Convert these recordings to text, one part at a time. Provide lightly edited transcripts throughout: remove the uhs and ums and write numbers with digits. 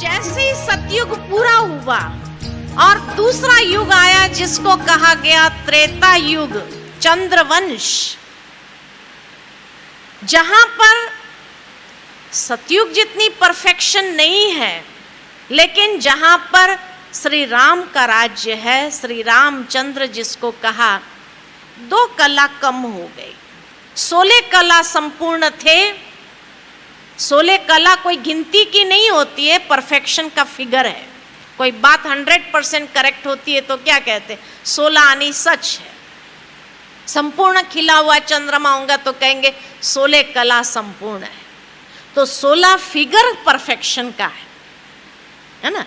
जैसे ही सतयुग पूरा हुआ और दूसरा युग आया जिसको कहा गया त्रेता युग, चंद्रवंश, जहां पर सतयुग जितनी परफेक्शन नहीं है, लेकिन जहां पर श्री राम का राज्य है, श्री रामचंद्र जिसको कहा, 2 कला कम हो गई। 16 कला संपूर्ण थे। 16 कला कोई गिनती की नहीं होती है, परफेक्शन का फिगर है। कोई बात 100% करेक्ट होती है तो क्या कहते, 16 आनी सच है। संपूर्ण खिला हुआ चंद्रमा होगा तो कहेंगे 16 कला संपूर्ण है। तो 16 फिगर परफेक्शन का है ना।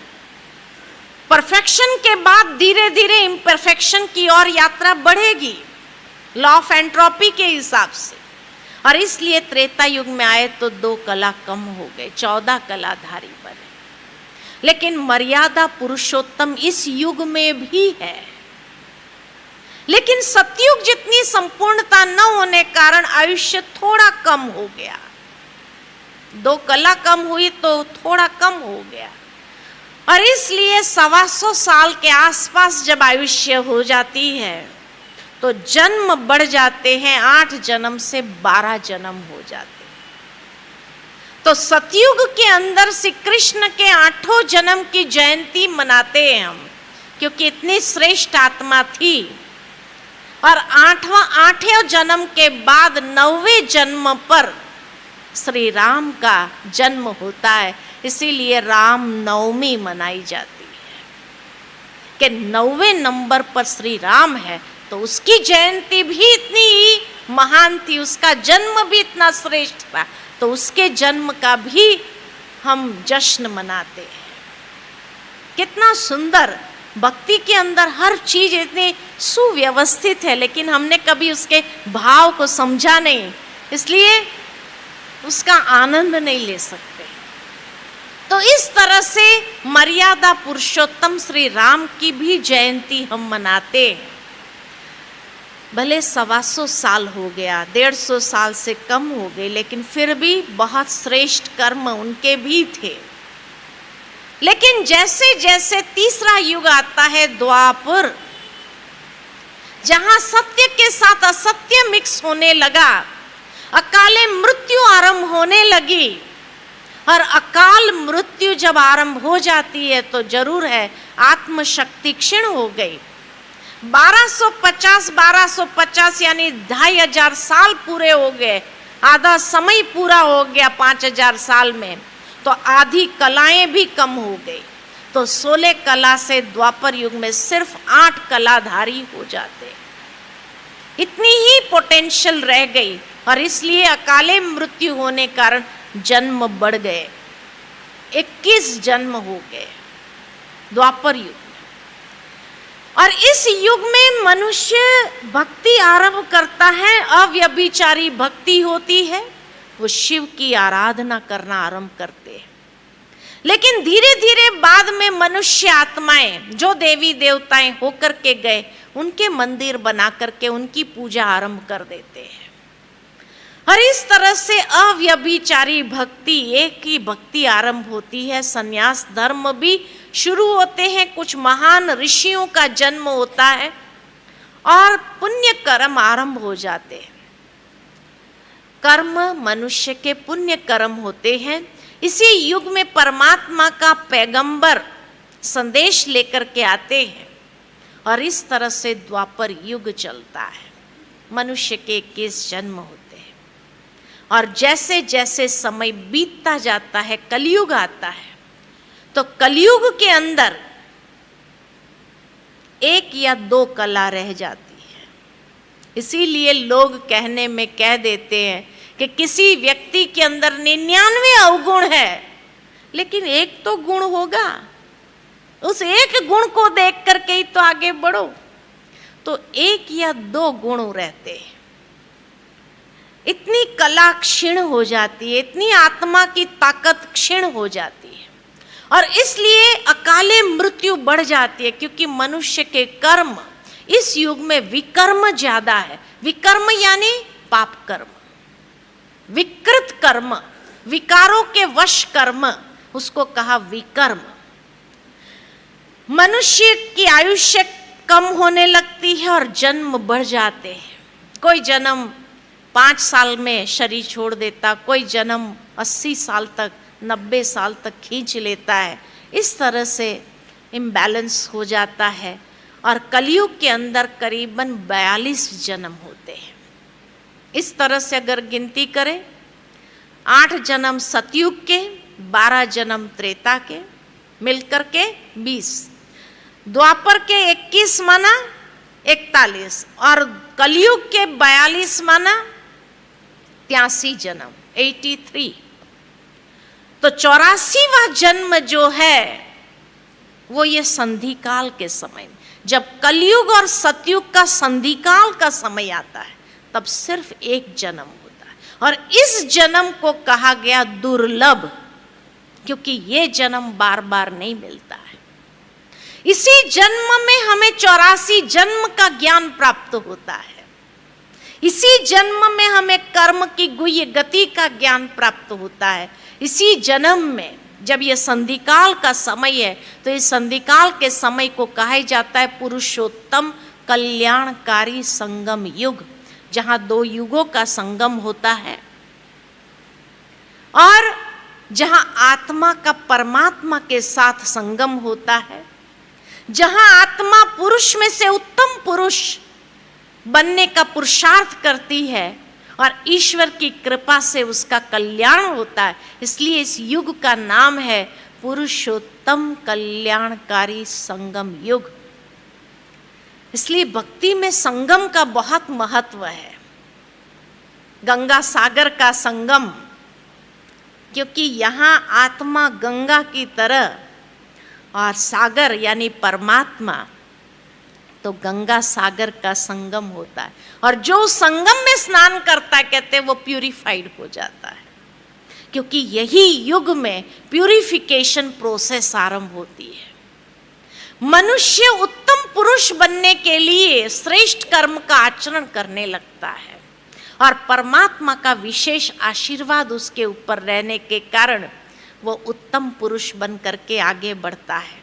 परफेक्शन के बाद धीरे धीरे इम्परफेक्शन की ओर यात्रा बढ़ेगी, लॉ ऑफ एंट्रोपी के हिसाब से। और इसलिए त्रेता युग में आए तो 2 कला कम हो गए, 14 कलाधारी बने। लेकिन मर्यादा पुरुषोत्तम इस युग में भी है। लेकिन सतयुग जितनी संपूर्णता न होने कारण आयुष्य थोड़ा कम हो गया। 2 कला कम हुई तो थोड़ा कम हो गया। और इसलिए 125 साल के आसपास जब आयुष्य हो जाती है तो जन्म बढ़ जाते हैं, 8 जन्म से 12 जन्म हो जाते हैं। तो सतयुग के अंदर श्री कृष्ण के 8 जन्म की जयंती मनाते हैं हम, क्योंकि इतनी श्रेष्ठ आत्मा थी। और 8वें जन्म के बाद 9वें जन्म पर श्री राम का जन्म होता है, इसीलिए राम नवमी मनाई जाती है कि 9वें नंबर पर श्री राम है। तो उसकी जयंती भी इतनी ही महान थी, उसका जन्म भी इतना श्रेष्ठ था, तो उसके जन्म का भी हम जश्न मनाते हैं। कितना सुंदर, भक्ति के अंदर हर चीज इतनी सुव्यवस्थित है, लेकिन हमने कभी उसके भाव को समझा नहीं, इसलिए उसका आनंद नहीं ले सकते। तो इस तरह से मर्यादा पुरुषोत्तम श्री राम की भी जयंती हम मनाते हैं। भले 125 साल हो गया, 150 साल से कम हो गए, लेकिन फिर भी बहुत श्रेष्ठ कर्म उनके भी थे। लेकिन जैसे जैसे तीसरा युग आता है, द्वापर, जहां सत्य के साथ असत्य मिक्स होने लगा, अकाले मृत्यु आरंभ होने लगी। और अकाल मृत्यु जब आरंभ हो जाती है तो जरूर है आत्मशक्ति क्षीण हो गई। 1250 यानी 2500 साल पूरे हो गए, आधा समय पूरा हो गया 5000 साल में, तो आधी कलाएं भी कम हो गई। तो 16 कला से द्वापर युग में सिर्फ 8 कलाधारी हो जाते, इतनी ही पोटेंशियल रह गई। और इसलिए अकाले मृत्यु होने कारण जन्म बढ़ गए, 21 जन्म हो गए द्वापर युग। और इस युग में मनुष्य भक्ति आरंभ करता है, अव्यभिचारी भक्ति होती है, वो शिव की आराधना करना आरंभ करते हैं। लेकिन धीरे धीरे बाद में मनुष्य आत्माएं जो देवी देवताएं होकर के गए, उनके मंदिर बना करके उनकी पूजा आरंभ कर देते हैं। और इस तरह से अव्यभिचारी भक्ति, एक ही भक्ति आरंभ होती है। संन्यास धर्म भी शुरू होते हैं, कुछ महान ऋषियों का जन्म होता है और पुण्य कर्म आरंभ हो जाते हैं। कर्म मनुष्य के पुण्य कर्म होते हैं। इसी युग में परमात्मा का पैगंबर संदेश लेकर के आते हैं और इस तरह से द्वापर युग चलता है। मनुष्य के 21 जन्म होते हैं और जैसे जैसे समय बीतता जाता है, कलयुग आता है, तो कलयुग के अंदर 1 या 2 कला रह जाती है। इसीलिए लोग कहने में कह देते हैं कि किसी व्यक्ति के अंदर 99 अवगुण है, लेकिन एक तो गुण होगा, उस एक गुण को देख करके ही तो आगे बढ़ो। तो 1 या 2 गुण रहते हैं। इतनी कला क्षीण हो जाती है, इतनी आत्मा की ताकत क्षीण हो जाती है और इसलिए अकाले मृत्यु बढ़ जाती है, क्योंकि मनुष्य के कर्म इस युग में विकर्म ज्यादा है। विकर्म यानी पाप कर्म, विकृत कर्म, विकारों के वश कर्म उसको कहा विकर्म। मनुष्य की आयुष्य कम होने लगती है और जन्म बढ़ जाते हैं। कोई जन्म 5 साल में शरीर छोड़ देता, कोई जन्म 80 साल तक, 90 साल तक खींच लेता है। इस तरह से इम्बैलेंस हो जाता है और कलयुग के अंदर करीबन 42 जन्म होते हैं। इस तरह से अगर गिनती करें, 8 जन्म सतयुग के, 12 जन्म त्रेता के, मिलकर के 20, द्वापर के 21 माना 41 और कलयुग के 42 माना 83 जन्म 83। तो 84वां जन्म जो है वो ये संधिकाल के समय, जब कलयुग और सतयुग का संधिकाल का समय आता है, तब सिर्फ एक जन्म होता है। और इस जन्म को कहा गया दुर्लभ, क्योंकि ये जन्म बार बार नहीं मिलता है। इसी जन्म में हमें 84 जन्म का ज्ञान प्राप्त होता है। इसी जन्म में हमें कर्म की गुह्य गति का ज्ञान प्राप्त होता है। इसी जन्म में जब ये संधिकाल का समय है, तो इस संधिकाल के समय को कहा जाता है पुरुषोत्तम कल्याणकारी संगम युग, जहां 2 युगों का संगम होता है और जहां आत्मा का परमात्मा के साथ संगम होता है, जहां आत्मा पुरुष में से उत्तम पुरुष बनने का पुरुषार्थ करती है और ईश्वर की कृपा से उसका कल्याण होता है। इसलिए इस युग का नाम है पुरुषोत्तम कल्याणकारी संगम युग। इसलिए भक्ति में संगम का बहुत महत्व है। गंगा सागर का संगम, क्योंकि यहाँ आत्मा गंगा की तरह और सागर यानी परमात्मा, तो गंगा सागर का संगम होता है। और जो संगम में स्नान करता है, कहते हैं वो प्यूरिफाइड हो जाता है, क्योंकि यही युग में प्यूरिफिकेशन प्रोसेस आरंभ होती है। मनुष्य उत्तम पुरुष बनने के लिए श्रेष्ठ कर्म का आचरण करने लगता है और परमात्मा का विशेष आशीर्वाद उसके ऊपर रहने के कारण वो उत्तम पुरुष बन करके आगे बढ़ता है।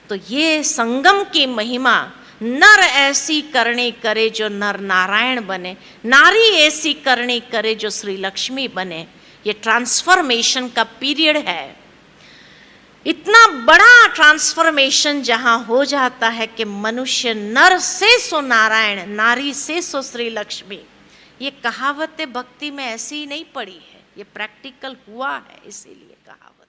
तो ये संगम की महिमा, नर ऐसी करनी करे जो नर नारायण बने, नारी ऐसी करनी करे जो श्री लक्ष्मी बने, ये ट्रांसफॉर्मेशन का पीरियड है। इतना बड़ा ट्रांसफॉर्मेशन जहां हो जाता है कि मनुष्य नर से सो नारायण, नारी से सो श्री लक्ष्मी। ये कहावतें भक्ति में ऐसी ही नहीं पड़ी है, ये प्रैक्टिकल हुआ है, इसीलिए कहावत।